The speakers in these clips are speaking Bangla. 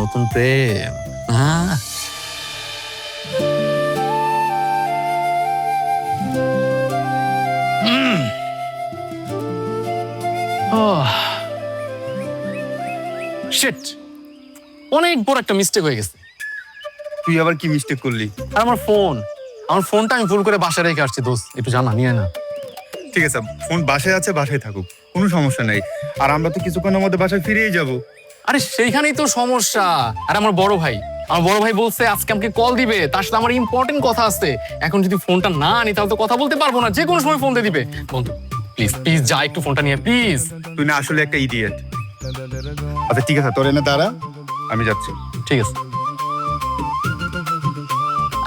নতুন প্রেম। হ্যাঁ, শিট, অনেক বড় একটা মিস্টেক হয়ে গেছে। তুই আবার কি মিস্টেক করলি? আর আমার ফোনটা আমি ভুল করে বাসায় রেখে আসছি দোস্ত, একটু জানা নিয়ে না। ঠিক আছে, ফোন বাসায় আছে, বাসায় থাকুক, কোনো সমস্যা নাই। আর আমরা তো কিছুক্ষণের মধ্যে বাসায় ফিরেই যাব। আরে সেইখানেই তো সমস্যা। আর আমার বড় ভাই বলছে আজকে আমাকে কল দিবে, তার সাথে আমার ইম্পর্টেন্ট কথা আছে। এখন যদি ফোনটা না আনি তাহলে তো কথা বলতে পারবো না, যে কোনো সময় ফোন দিয়ে দিবে। বন্ধু প্লিজ প্লিজ যা, একটু ফোনটা নিয়ে প্লিজ। তুই না আসলে একটা ইডিয়েট। আচ্ছা ঠিক আছে, তোর এনে দাঁড়া, আমি যাচ্ছি। ঠিক আছে,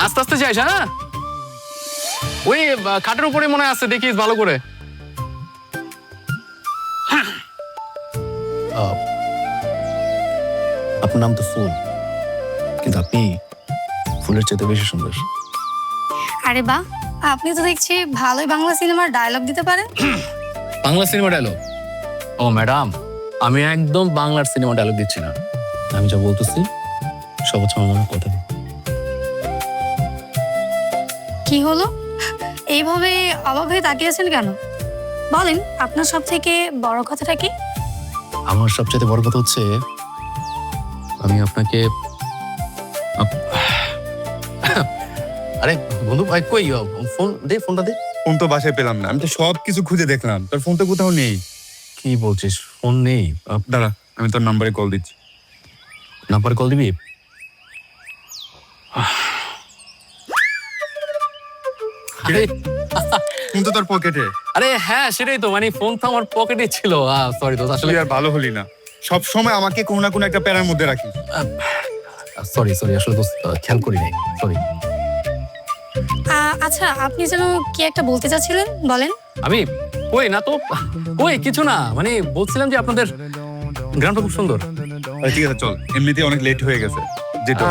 আস্তে আস্তে যাইস। হ্যাঁ, ওই খাটের উপরে মনে আছে, দেখিস ভালো করে। আপনার নাম তো ফুল, কিন্তু আপনি ফুলের চেয়ে বেশি সুন্দর। আরে বাহ, আপনি তো দেখছি ভালোই বাংলা সিনেমার ডায়লগ দিতে পারেন। Bangla cinema dialogue? ও ম্যাডাম, আমি একদম বাংলার সিনেমা ডায়লগ দিচ্ছি না। আমি যা বলতেছি সব হচ্ছে আমার মনের কথা। কি হলো, এইভাবে অবাক হয়ে তাকিয়েছেন কেন? বলেন, আপনার সব থেকে বড় কথাটা কি? আমার সবচেয়ে বড় কথা হচ্ছে আমি আপনাকে আরে বন্ধু ভাই, কই ফোনটা দে। ফোন তো বাসায় পেলাম না, আমি তো সব কিছু খুঁজে দেখলাম, তোর ফোন তো কোথাও নেই। কি বলছিস, ফোন নেই? দাঁড়া, আমি তোর নাম্বারে কল দিচ্ছি। নাম্বারে কল দিবি? ফোন তো তোর পকেটে। আরে হ্যাঁ, সেটাই তো, মানে ফোন তো আমার পকেটে ছিল। সরি দোস্ত, আসলে তুই আর ভালো হলি না, সব সময় আমাকে কোনো না কোনো একটা প্যারার মধ্যে রাখিস। সরি আসলে দোস্ত খেয়াল করি নাই, সরি। আচ্ছা, আপনি যেন কি একটা বলতে চাচ্ছিলেন, বলেন। আমি কই না তো, কই কিছু না, মানে বলছিলাম যে আপনাদের গ্রামটা খুব সুন্দর। ঠিক আছে চল, এমনিতেই অনেক লেট হয়ে গেছে, যেটা